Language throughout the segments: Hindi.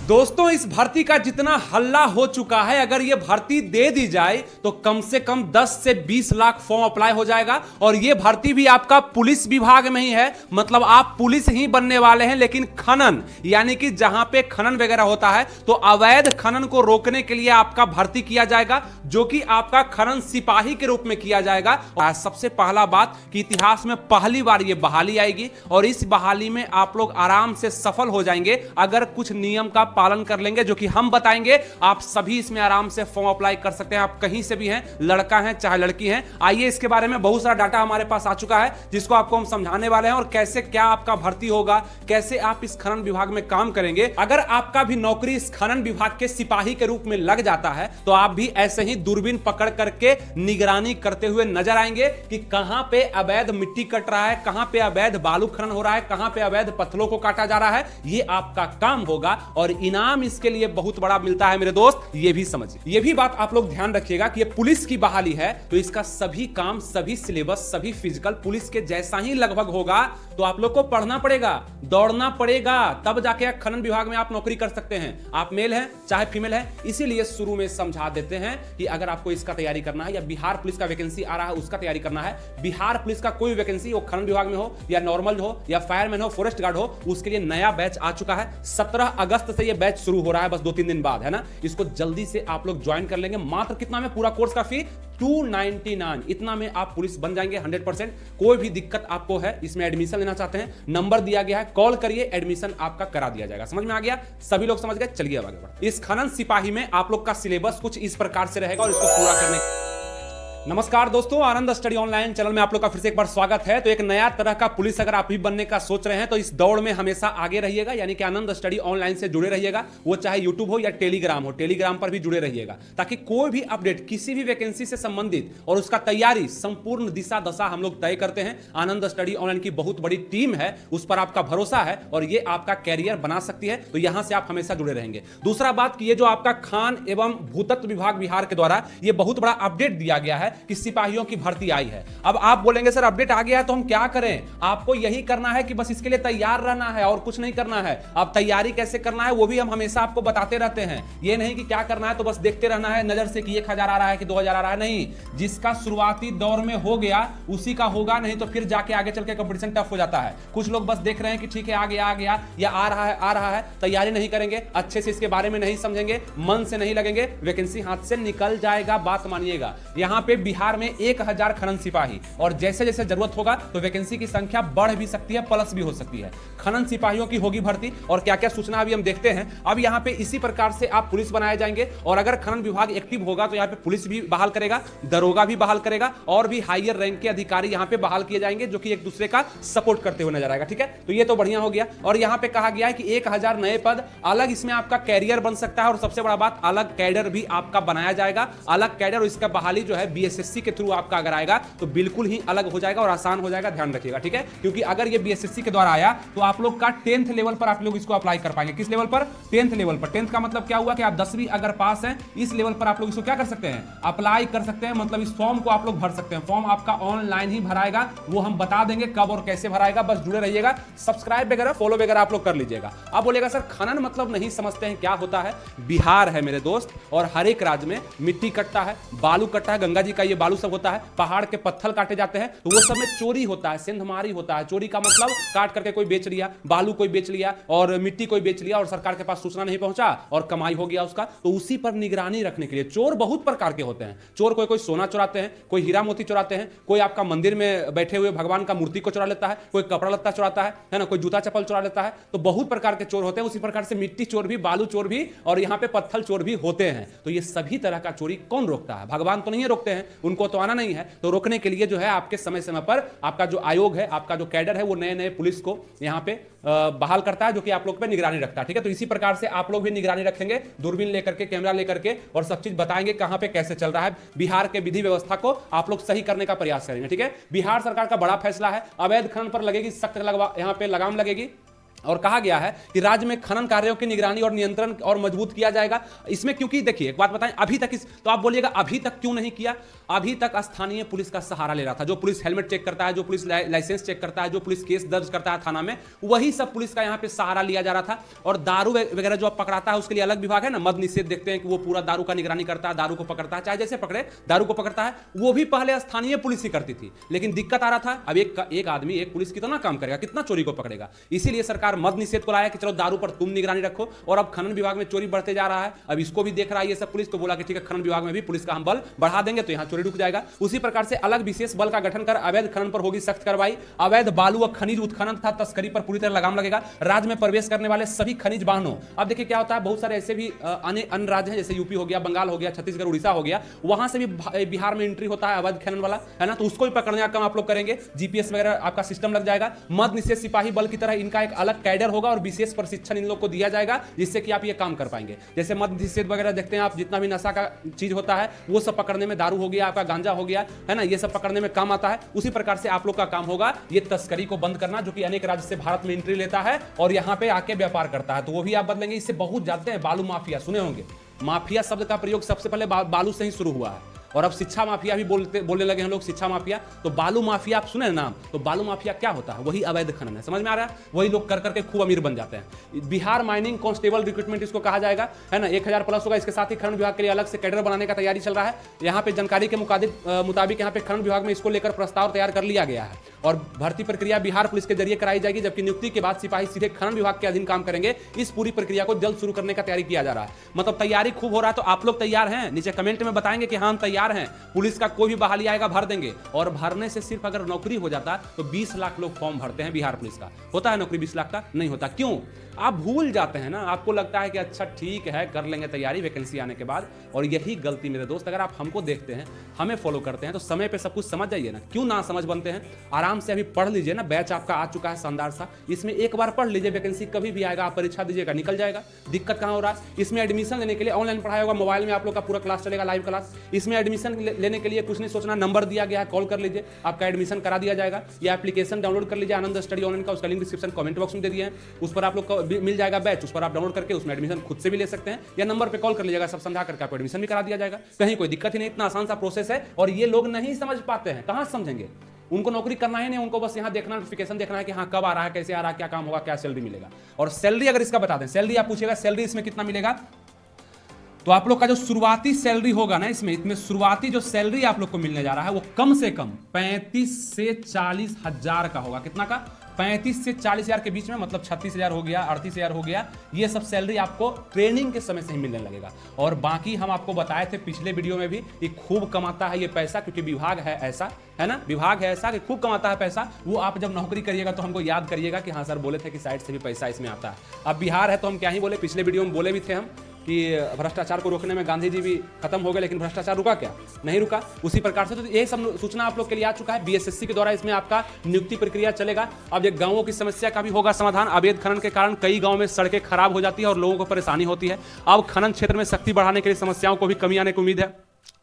दोस्तों, इस भर्ती का जितना हल्ला हो चुका है, अगर ये भर्ती दे दी जाए तो कम से कम 10 से 20 लाख फॉर्म अप्लाई हो जाएगा। और ये भर्ती भी आपका पुलिस विभाग में ही है, मतलब आप पुलिस ही बनने वाले हैं। लेकिन खनन, यानी कि जहां पे खनन वगैरह होता है तो अवैध खनन को रोकने के लिए आपका भर्ती किया जाएगा, जो कि आपका खनन सिपाही के रूप में किया जाएगा। और सबसे पहला बात कि इतिहास में पहली बार ये बहाली आएगी और इस बहाली में आप लोग आराम से सफल हो जाएंगे अगर कुछ नियम का पालन कर लेंगे, जो कि हम बताएंगे। आप सभी इसमें आराम से फॉर्म अप्लाई कर सकते हैं, आप कहीं से भी हैं, लड़का है चाहे लड़की है। आइए, इसके बारे में बहुत सारा डाटा हमारे पास आ चुका है जिसको आपको हम समझाने वाले हैं, और कैसे क्या आपका भर्ती होगा, कैसे आप इस खनन विभाग में काम करेंगे। अगर आपका भी नौकरी इस खनन विभाग के सिपाही के रूप में लग जाता है तो आप भी ऐसे ही दूरबीन पकड़ करके निगरानी करते हुए नजर आएंगे कि कहां पे अवैध मिट्टी कट रहा है, कहां पे अवैध बालू खनन हो रहा है, कहां पे अवैध पत्थरों को काटा जा रहा है। ये आपका काम होगा और इनाम इसके लिए बहुत बड़ा मिलता है मेरे दोस्त, ये भी समझिए। ये भी बात आप लोग ध्यान रखिएगा कि ये पुलिस की बहाली है तो इसका सभी काम, सभी सिलेबस, सभी फिजिकल पुलिस के जैसा ही लगभग होगा। तो आप लोग को पढ़ना पड़ेगा, दौड़ना पड़ेगा, तब जाके खनन विभाग में आप नौकरी कर सकते हैं। आप मेल हैं चाहे फीमेल है, इसीलिए शुरू में समझा देते हैं कि अगर आपको इसका तैयारी करना है, या बिहार पुलिस का वैकेंसी आ रहा है उसका तैयारी करना है, बिहार पुलिस का कोई वैकेंसी हो, खनन विभाग में हो या नॉर्मल हो या फायरमैन हो, फॉरेस्ट गार्ड हो, उसके लिए नया बैच आ चुका है। 17 अगस्त से यह बैच शुरू हो रहा है, बस 2-3 दिन बाद, है ना। इसको जल्दी से आप लोग ज्वाइन कर लेंगे। मात्र कितना में? पूरा कोर्स का फी 299, इतना में आप पुलिस बन जाएंगे 100%। कोई भी दिक्कत आपको है, इसमें एडमिशन लेना चाहते हैं, नंबर दिया गया है, कॉल करिए, एडमिशन आपका करा दिया जाएगा। समझ में आ गया? सभी लोग समझ गए? चलिए अब आगे बढ़ते हैं। इस खनन सिपाही में आप लोग का सिलेबस कुछ इस प्रकार से रहेगा और इसको पूरा करने। नमस्कार दोस्तों, आनंद स्टडी ऑनलाइन चैनल में आप लोग का फिर से एक बार स्वागत है। तो एक नया तरह का पुलिस अगर आप भी बनने का सोच रहे हैं तो इस दौड़ में हमेशा आगे रहिएगा, यानी कि आनंद स्टडी ऑनलाइन से जुड़े रहिएगा। वो चाहे यूट्यूब हो या टेलीग्राम हो, टेलीग्राम पर भी जुड़े रहिएगा, ताकि कोई भी अपडेट किसी भी वैकेंसी से संबंधित और उसका तैयारी संपूर्ण दिशा दशा हम लोग तय करते हैं। आनंद स्टडी ऑनलाइन की बहुत बड़ी टीम है, उस पर आपका भरोसा है और ये आपका कैरियर बना सकती है, तो यहां से आप हमेशा जुड़े रहेंगे। दूसरा बात कि ये जो आपका खान एवं भूतत्व विभाग बिहार के द्वारा ये बहुत बड़ा अपडेट दिया गया है कि सिपाहियों की भर्ती आई है। अब आप बोलेंगे सर अपडेट आ गया है तो हम क्या करें? आपको यही करना है कि बस इसके लिए तैयार रहना है और कुछ नहीं करना है। अब तैयारी कैसे करना है वो भी हम हमेशा आपको बताते रहते हैं। ये नहीं कि क्या करना है तो बस देखते रहना है नजर से कि 1000 आ रहा है कि 2000 आ रहा है। नहीं, जिसका शुरुआती दौर में हो गया उसी का होगा, नहीं तो फिर जाके आगे चल के कंपटीशन टफ हो जाता है। कुछ लोग बस देख रहे हैं कि ठीक है आ गया या आ रहा है, तैयारी नहीं करेंगे, अच्छे से इसके बारे में नहीं समझेंगे, मन से नहीं लगेंगे, वैकेंसी हाथ से निकल जाएगा। बात मानिएगा, यहां पे बिहार में 1000 खनन सिपाही, और जैसे जैसे जरूरत होगा तो वैकेंसी की संख्या बढ़ भी सकती है, प्लस भी हो सकती है। खनन सिपाहियों की होगी भर्ती और क्या क्या सूचना अभी हम देखते हैं। अब यहां पे इसी प्रकार से आप पुलिस बनाए जाएंगे, और अगर खनन विभाग एक्टिव होगा तो यहां पे पुलिस भी बहाल करेगा, दरोगा भी बहाल करेगा, और भी हायर रैंक के अधिकारी यहां पे बहाल किए जाएंगे, जो कि एक दूसरे का सपोर्ट करते हुए नजर आएगा। ठीक है, तो ये तो बढ़िया हो गया। और यहां पे कहा गया है कि 1000 नए पद, अलग इसमें आपका कैरियर बन सकता है, और सबसे बड़ा बात अलग कैडर भी आपका बनाया जाएगा। अलग कैडर और इसका बहाली जो है बीएसएससी के थ्रू आपका अगर आएगा तो बिल्कुल ही अलग हो जाएगा और आसान हो जाएगा। ध्यान रखिएगा, ठीक है, क्योंकि अगर ये बीएसएससी के द्वारा आया तो आप लोग का 10th लेवल पर आप लोग इसको अप्लाई कर पाएंगे। किस लेवल पर? 10th लेवल पर। 10th का मतलब क्या हुआ कि आप 10वीं अगर पास हैं, इस लेवल पर आप लोग इसको क्या कर सकते हैं? अप्लाई कर सकते हैं। मतलब इस फॉर्म को आप लोग भर सकते हैं। फॉर्म आपका ऑनलाइन ही भराएगा, वो हम बता देंगे कब और कैसे भराएगा। बस जुड़े रहिएगा, सब्सक्राइब वगैरह फॉलो वगैरह आप लोग कर लीजिएगा। अब बोलेगा सर खनन मतलब नहीं समझते हैं क्या होता है। बिहार है मेरे दोस्त, और हर एक राज्य में मिट्टी कटता है, बालू कटता है, गंगा जी का ये बालू सब होता है, पहाड़ के पत्थर काटे जाते हैं, तो वो सब में चोरी होता है, सेंधमारी होता है। चोरी का मतलब काट करके कोई बेच लिया, बालू कोई बेच लिया और मिट्टी कोई बेच लिया, और सरकार के पास सूचना नहीं पहुंचा और कमाई हो गया उसका। तो उसी पर निगरानी रखने के लिए चोर बहुत प्रकार के होते हैं। चोर कोई सोना चुराते हैं, कोई हीरा मोती चुराते हैं, कोई आपका मंदिर में बैठे हुए भगवान का मूर्ति को चुरा लेता है, कोई कपड़ा लत्ता चुराता है ना, कोई जूता चप्पल चुरा लेता है। तो बहुत प्रकार के चोर होते हैं। उसी प्रकार से मिट्टी चोर भी, बालू चोर भी, और यहाँ पे पत्थर चोर भी होते हैं। तो ये सभी तरह का चोरी कौन रोकता है? भगवान तो नहीं रोकते हैं, उनको तो आना नहीं है। तो रोकने के लिए जो है आपके समय समय पर आपका जो आयोग है, आपका जो कैडर है, वो नए नए पुलिस को यहाँ पे बहाल करता है, जो कि आप लोग पे निगरानी रखता है। ठीक है, तो इसी प्रकार से आप लोग भी निगरानी रखेंगे, दूरबीन लेकर के, कैमरा लेकर के, और सब चीज बताएंगे कहां पे कैसे चल रहा है। बिहार के विधि व्यवस्था को आप लोग सही करने का प्रयास करेंगे। ठीक है, बिहार सरकार का बड़ा फैसला है, अवैध खनन पर लगेगी सख्त यहाँ पे लगाम लगेगी। और कहा गया है कि राज्य में खनन कार्यों की निगरानी और नियंत्रण और मजबूत किया जाएगा इसमें, क्योंकि देखिए एक बात बताएं, अभी तक तो आप बोलिएगा अभी तक क्यों नहीं किया? अभी तक स्थानीय पुलिस का सहारा ले रहा था। जो पुलिस हेलमेट चेक करता है, जो पुलिस लाइसेंस चेक करता है, जो पुलिस केस दर्ज करता है थाना में, वही सब पुलिस का यहां पे सहारा लिया जा रहा था। और दारू वगैरह जो पकड़ाता है उसके लिए अलग विभाग है ना, मद निषेध, देखते हैं कि वो पूरा दारू का निगरानी करता है, दारू को पकड़ता है, चाहे जैसे पकड़े दारू को पकड़ता है, वो भी पहले स्थानीय पुलिस ही करती थी। लेकिन दिक्कत आ रहा था, अब एक आदमी एक पुलिस कितना काम करेगा, कितना चोरी को पकड़ेगा? इसीलिए सरकार मद निषेध को लाया कि चलो दारू पर तुम निगरानी रखो। और अब खनन विभाग में चोरी बढ़ते जा रहा है, अब इसको भी देख रहा है ये सब पुलिस, तो बोला कि ठीक है खनन विभाग में भी पुलिस का हम बल बढ़ा देंगे तो यहां चोरी रुक जाएगा। उसी प्रकार से अलग विशेष बल का गठन कर अवैध खनन पर होगी सख्त कार्रवाई। अवैध बालू व खनिज उत्खनन तथा तस्करी पर पूरी तरह लगाम लगेगा। राज्य में प्रवेश करने वाले सभी खनिज वाहनों, अब देखिए क्या होता है, बहुत सारे ऐसे भी अन्य राज्य हैं जैसे यूपी हो गया, बंगाल हो गया, छत्तीसगढ़, उड़ीसा हो गया, वहां से भी बिहार में एंट्री होता है अवैध खनन वाला, है ना, तो उसको भी पकड़ने का काम आप लोग करेंगे। जीपीएस वगैरह आपका सिस्टम लग जाएगा। मद निषेध सिपाही बल की तरह इनका एक अलग कैडर होगा और विशेष प्रशिक्षण इन लोग को दिया जाएगा जिससे कि आप ये काम कर पाएंगे। जैसे मद निषेध वगैरह देखते हैं आप, जितना भी नशा का चीज होता है वो सब पकड़ने में, दारू हो गया, आपका गांजा हो गया, है ना, ये सब पकड़ने में काम आता है। उसी प्रकार से आप लोग का काम होगा ये तस्करी को बंद करना, जो कि अनेक राज्य से भारत में एंट्री लेता है और यहां पे आके व्यापार करता है, तो वो भी आप बदलेंगे। इससे बहुत जानते हैं बालू माफिया, सुने होंगे, माफिया शब्द का प्रयोग सबसे पहले बालू से ही शुरू हुआ है। और अब शिक्षा माफिया भी बोलने लगे हैं लोग, शिक्षा माफिया। तो बालू माफिया आप सुने नाम, तो बालू माफिया क्या होता है? वही अवैध खनन है, समझ में आ रहा है? वही लोग कर करके खूब अमीर बन जाते हैं। बिहार माइनिंग कांस्टेबल रिक्रूटमेंट इसको कहा जाएगा, है ना, 1000 प्लस होगा। इसके साथ ही खनन विभाग के लिए अलग से कैडर बनाने का तैयारी चल रहा है। यहाँ पे जानकारी के मुताबिक यहाँ पे खनन विभाग में इसको लेकर प्रस्ताव तैयार कर लिया गया है और भर्ती प्रक्रिया बिहार पुलिस के जरिए कराई जाएगी, जबकि नियुक्ति के बाद सिपाही सीधे खनन विभाग के अधीन काम करेंगे। इस पूरी प्रक्रिया को जल्द शुरू करने का तैयारी किया जा रहा है। मतलब तैयारी खूब हो रहा है। तो आप लोग तैयार हैं? नीचे कमेंट में बताएंगे कि हाँ हम तैयार हैं। पुलिस कोई भी बहाली आएगा भर देंगे। और भरने से सिर्फ अगर नौकरी हो जाता तो 20 लाख लोग फॉर्म भरते हैं बिहार पुलिस का। होता है नौकरी 20 लाख का? नहीं होता। क्यों? आप भूल जाते हैं ना, आपको लगता है कि अच्छा ठीक है कर लेंगे तैयारी वैकेंसी आने के बाद। और यही गलती मेरे दोस्त, अगर आप हमको देखते हैं, हमें फॉलो करते हैं तो समय पे सब कुछ समझ जाइए ना। क्यों ना समझ बनते हैं? आराम से अभी पढ़ लीजिए ना, बैच आपका आ चुका है शानदार सा, इसमें एक बार पढ़ लीजिए, वैकेंसी कभी भी आएगा आप परीक्षा दीजिएगा, निकल जाएगा। दिक्कत कहाँ हो रहा है? इसमें एडमिशन लेने के लिए ऑनलाइन पढ़ाई होगा, मोबाइल में आप लोग का पूरा क्लास चलेगा, लाइव क्लास। इसमें एडमिशन लेने के लिए कुछ नहीं सोचना, नंबर दिया गया है, कॉल कर लीजिए, आपका एडमिशन करा दिया जाएगा। या एप्लीकेशन डाउनलोड कर लीजिए आनंद स्टडी ऑनलाइन का, उसका लिंक डिस्क्रिप्शन कमेंट बॉक्स में दे दिए हैं, उस पर आप लोग को मिल जाएगा बैच, उस पर आप डाउनलोड करके उसमें एडमिशन खुद से भी ले सकते हैं, या नंबर पे कॉल कर लीजिएगा, सब समझा करके आपको एडमिशन भी करा दिया जाएगा। कहीं कोई दिक्कत ही नहीं, इतना आसान सा प्रोसेस है। और ये लोग नहीं समझ पाते हैं, कहां समझेंगे? उनको नौकरी करना ही नहीं, उनको बस यहाँ देखना, नोटिफिकेशन देखना है कि हाँ कब आ रहा है, कैसे आ रहा है, क्या काम होगा, क्या सैलरी मिलेगा। और सैलरी अगर इसका बता दें, सैलरी आप पूछेगा सैलरी इसमें कितना मिलेगा, तो आप लोग का जो शुरुआती सैलरी होगा ना, इसमें शुरुआती जो सैलरी आप लोग को मिलने जा रहा है वो कम से कम 35 से 40 हजार का होगा। कितना का? 35 से 40 हजार के बीच में, मतलब 36,000 हो गया, 38,000 हो गया। ये सब सैलरी आपको ट्रेनिंग के समय से ही मिलने लगेगा। और बाकी हम आपको बताए थे पिछले वीडियो में भी कि खूब कमाता है ये पैसा, क्योंकि विभाग है ऐसा, है ना, विभाग है ऐसा कि खूब कमाता है पैसा। वो आप जब नौकरी करिएगा तो हमको याद करिएगा कि हाँ सर बोले थे कि साइड से भी पैसा इसमें आता है। अब बिहार है तो हम क्या ही बोले, पिछले वीडियो में बोले भी थे हम कि भ्रष्टाचार को रोकने में गांधी जी भी खत्म हो गए, लेकिन भ्रष्टाचार रुका क्या? नहीं रुका। उसी प्रकार से तो ये सब सूचना आप लोग के लिए आ चुका है। बीएसएससी के द्वारा इसमें आपका नियुक्ति प्रक्रिया चलेगा। अब ये गांवों की समस्या का भी होगा समाधान। अवैध खनन के कारण कई गांवों में सड़कें खराब हो जाती है और लोगों को परेशानी होती है। अब खनन क्षेत्र में शक्ति बढ़ाने के लिए समस्याओं को भी कमी आने की उम्मीद है।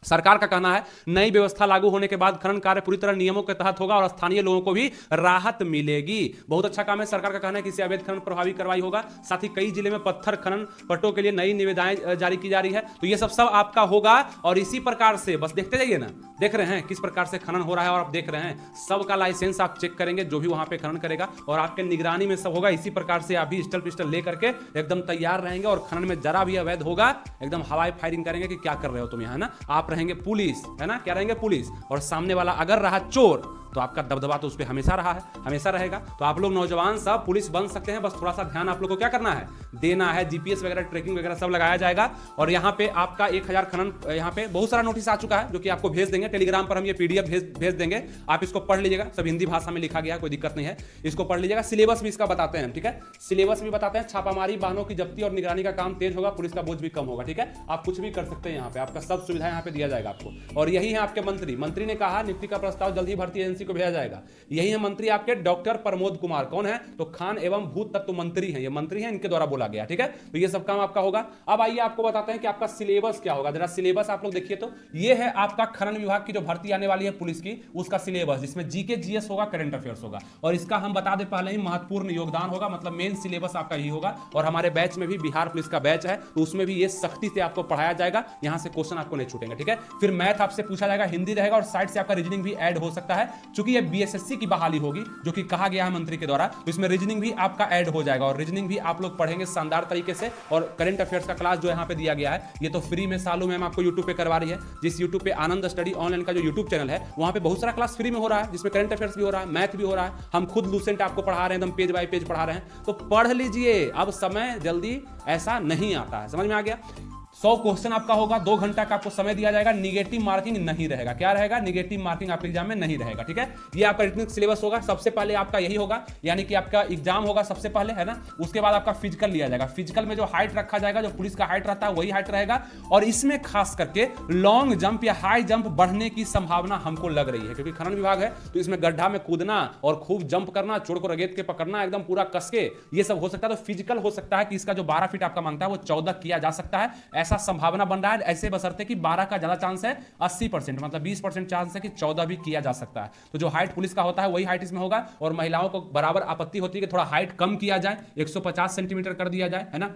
सरकार का कहना है नई व्यवस्था लागू होने के बाद खनन कार्य पूरी तरह नियमों के तहत होगा और स्थानीय लोगों को भी राहत मिलेगी। बहुत अच्छा काम है। सरकार का कहना है कि इससे अवैध खनन प्रभावी कार्रवाई होगा। साथ ही कई जिले में पत्थर खनन पट्टों के लिए नई निविदाएं जारी की जा रही है। तो ये सब आपका होगा। और इसी प्रकार से बस देखते जाइए ना, देख रहे हैं किस प्रकार से खनन हो रहा है और आप देख रहे हैं सबका लाइसेंस आप चेक करेंगे जो भी वहां पे खनन करेगा, और आपके निगरानी में सब होगा। इसी प्रकार से आप भी पिस्टल पिस्टल ले करके एकदम तैयार रहेंगे और खनन में जरा भी अवैध होगा एकदम हवाई फायरिंग करेंगे कि क्या कर रहे हो तुम यहाँ, है ना। आप रहेंगे पुलिस, है ना, क्या रहेंगे पुलिस। और सामने वाला अगर रहा चोर तो आपका दबदबा तो उस पर हमेशा रहा है, हमेशा रहेगा। तो आप लोग नौजवान सब पुलिस बन सकते हैं। बस थोड़ा सा ध्यान आप लोग को क्या करना है, देना है। जीपीएस वगैरह ट्रैकिंग वगैरह सब लगाया जाएगा। और यहाँ पे आपका 1000 खनन, यहाँ पे बहुत सारा नोटिस आ चुका है जो कि आपको भेज देंगे टेलीग्राम पर। हम ये पीडीएफ भेज देंगे, आप इसको पढ़ लीजिएगा। सब हिंदी भाषा में लिखा गया, कोई दिक्कत नहीं है, इसको पढ़ लीजिएगा। सिलेबस भी इसका बताते हैं, ठीक है, सिलेबस भी बताते हैं। छापामारी, वाहनों की जब्ती और निगरानी का काम तेज होगा, पुलिस का बोझ भी कम होगा, ठीक है। आप कुछ भी कर सकते हैं यहाँ पे, आपका सब सुविधा यहाँ पे दिया जाएगा आपको। और यही है आपके मंत्री ने कहा नियुक्ति का प्रस्ताव जल्द ही भर्ती एजेंसी वैकेंसी को भेजा जाएगा। यही है मंत्री आपके डॉक्टर प्रमोद कुमार। कौन है? तो खान एवं भू तत्व मंत्री हैं, ये मंत्री हैं, इनके द्वारा बोला गया। ठीक है, तो ये सब काम आपका होगा। अब आइए आपको बताते हैं कि आपका सिलेबस क्या होगा। जरा सिलेबस आप लोग देखिए, तो ये है आपका खनन विभाग की जो भर्ती आने वाली है पुलिस की, उसका सिलेबस, जिसमें जीके जीएस होगा, करंट अफेयर्स होगा, और इसका हम बता दें पहले ही महत्वपूर्ण योगदान होगा, मतलब मेन सिलेबस आपका यही होगा। और हमारे बैच में भी बिहार पुलिस का बैच है, तो उसमें भी ये सख्ती से आपको पढ़ाया जाएगा, यहां से क्वेश्चन आपको नहीं छूटेंगे। ठीक है, फिर मैथ आपसे पूछा जाएगा, हिंदी रहेगा, और साइड से आपका रीजनिंग भी ऐड हो सकता है। चूंकि ये बीएसएससी की बहाली होगी, जो कि कहा गया है मंत्री के द्वारा, तो इसमें रीजनिंग भी आपका ऐड हो जाएगा, और रीजनिंग भी आप लोग पढ़ेंगे शानदार तरीके से। और करंट अफेयर्स का क्लास जो यहाँ पे दिया गया है, ये तो फ्री में सालों में हम आपको यूट्यूब पे करवा रही है। जिस यूट्यूब पे आनंद स्टडी ऑनलाइन का जो यूट्यूब चैनल है, वहां पे बहुत सारा क्लास फ्री में हो रहा है, जिसमें करंट अफेयर्स भी हो रहा है, मैथ भी हो रहा है, हम खुद लूसेंट आपको पढ़ा रहे हैं, एकदम पेज बाय पेज पढ़ा रहे हैं। तो पढ़ लीजिए, अब समय जल्दी ऐसा नहीं आता है। समझ में आ गया? 100 क्वेश्चन आपका होगा, 2 घंटा का आपको समय दिया जाएगा, निगेटिव मार्किंग नहीं रहेगा। क्या रहेगा? निगेटिव मार्किंग आपके एग्जाम में नहीं रहेगा। ठीक है, ये आपका रिटन सिलेबस होगा। सबसे पहले आपका यही होगा, यानी कि आपका एग्जाम होगा सबसे पहले, है ना। उसके बाद आपका फिजिकल लिया जाएगा। फिजिकल में जो हाइट रखा जाएगा, जो पुलिस का हाइट रहता है वही हाइट रहेगा, और इसमें खास करके लॉन्ग जंप या हाई जंप बढ़ने की संभावना हमको लग रही है, क्योंकि खनन विभाग है, तो इसमें गड्ढा में कूदना और खूब जंप करना, चोर को रगेत के पकड़ना एकदम पूरा कसके, ये सब हो सकता है। तो फिजिकल हो सकता है कि इसका जो 12 फीट आपका मांगता है वो 14 किया जा सकता है, ऐसा संभावना बन रहा है। ऐसे बशर्ते कि 12 का ज्यादा चांस है, 80%, मतलब 20% चांस है कि 14 भी किया जा सकता है। तो जो हाइट पुलिस का होता है वही हाइट इसमें होगा, और महिलाओं को बराबर आपत्ति होती है कि थोड़ा हाइट कम किया जाए, 150 सेंटीमीटर कर दिया जाए, है ना।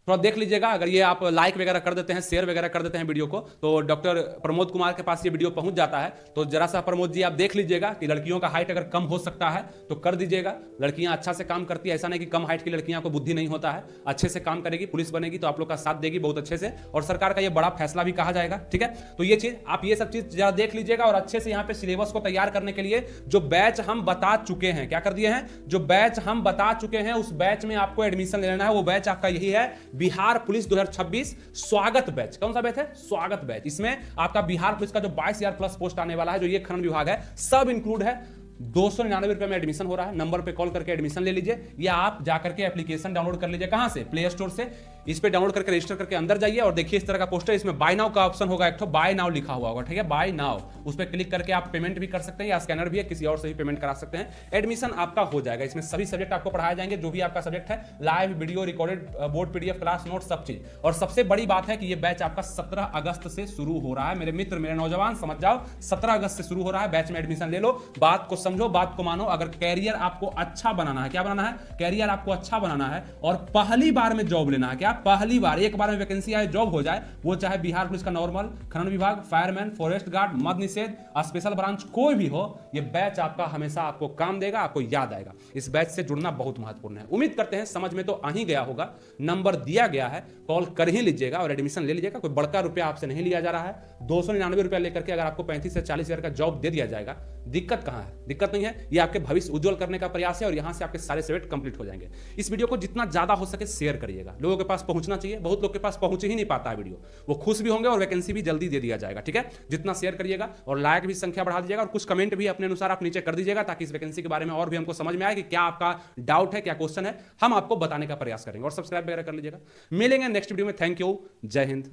थोड़ा देख लीजिएगा, अगर ये आप लाइक वगैरह कर देते हैं, शेयर वगैरह कर देते हैं वीडियो को, तो डॉक्टर प्रमोद कुमार के पास ये वीडियो पहुंच जाता है। तो जरा सा प्रमोद जी आप देख लीजिएगा कि लड़कियों का हाइट अगर कम हो सकता है तो कर दीजिएगा। लड़कियां अच्छा से काम करती है, ऐसा नहीं कि कम हाइट की लड़कियां को बुद्धि नहीं होता है, अच्छे से काम करेगी, पुलिस बनेगी तो आप लोग का साथ देगी बहुत अच्छे से, और सरकार का ये बड़ा फैसला भी कहा जाएगा। ठीक है, तो ये चीज आप ये सब चीज जरा देख लीजिएगा, और अच्छे से यहाँ पे सिलेबस को तैयार करने के लिए जो बैच हम बता चुके हैं, क्या कर दिए हैं, जो बैच हम बता चुके हैं, उस बैच में आपको एडमिशन लेना है। वो बैच आपका यही है, बिहार पुलिस 2026 स्वागत बैच। कौन सा बैच है? स्वागत बैच। इसमें आपका बिहार पुलिस का जो 22,000 प्लस पोस्ट आने वाला है, जो ये खनन विभाग है, सब इंक्लूड है। 299 रुपए में एडमिशन हो रहा है। नंबर पे कॉल करके एडमिशन ले लीजिए, या आप जाकर के एप्लीकेशन डाउनलोड कर लीजिए। कहां से? प्ले स्टोर से। इस पे डाउनलोड करके रजिस्टर करके अंदर जाइए, और देखिए इस तरह का पोस्टर, इसमें बाय नाउ का ऑप्शन होगा, एक तो बाय नाउ लिखा हुआ होगा। ठीक है, बाय नाउ, उस पर क्लिक करके आप पेमेंट भी कर सकते हैं, या स्कैनर भी है, किसी और से भी पेमेंट करा सकते हैं। एडमिशन आपका हो जाएगा। इसमें सभी सब्जेक्ट आपको पढ़ाए जाएंगे, जो भी आपका सब्जेक्ट है, live video recorded, board PDF, class note, सब चीज। और सबसे बड़ी बात है कि ये बैच आपका 17 अगस्त से शुरू हो रहा है। मेरे मित्र, मेरे नौजवान, समझ जाओ, 17 अगस्त से शुरू हो रहा है। बैच में एडमिशन ले लो, बात को समझो, बात को मानो। अगर कैरियर आपको अच्छा बनाना है, क्या बनाना है? कैरियर आपको अच्छा बनाना है, और पहली बार में जॉब लेना है। क्या? पहली बार, एक बार में वैकेंसी आए, जॉब हो जाए, वो चाहे बिहार पुलिस का नॉर्मल, खनन विभाग, फायरमैन, फॉरेस्ट गार्ड, मद निषेध, स्पेशल ब्रांच, कोई भी हो, ये बैच आपका हमेशा आपको काम देगा, आपको याद आएगा। इस बैच से जुड़ना बहुत महत्वपूर्ण है। उम्मीद करते हैं समझ में तो आ ही गया होगा। नंबर दिया गया है, कॉल कर ही लीजिएगा और एडमिशन ले लीजिएगा। कोई बड़का रुपया आपसे नहीं लिया जा रहा है। 299 रुपया लेकर के अगर आपको 35 से 40 हजार का जॉब दे दिया जाएगा, दिक्कत कहां है? दिक्कत नहीं है, ये आपके भविष्य उज्जवल करने का प्रयास है, और यहां से आपके सारे सब्जेक्ट कंप्लीट हो जाएंगे। इस वीडियो को जितना ज्यादा हो सके शेयर करिएगा, लोगों के पास पहुंचना चाहिए। बहुत लोग के पास पहुंच ही नहीं पाता है वीडियो, वो खुश भी होंगे और वैकेंसी भी जल्दी दे दिया जाएगा। ठीक है, जितना शेयर करिएगा, और लाइक भी संख्या बढ़ा दीजिएगा, और कुछ कमेंट भी अपने अनुसार आप नीचे कर दीजिएगा, ताकि इस वैकेंसी के बारे में और भी हमको समझ में आए कि क्या आपका डाउट है, क्या क्वेश्चन है, हम आपको बताने का प्रयास करेंगे। और सब्सक्राइब वगैरह कर लीजिएगा। मिलेंगे नेक्स्ट वीडियो में। थैंक यू, जय हिंद।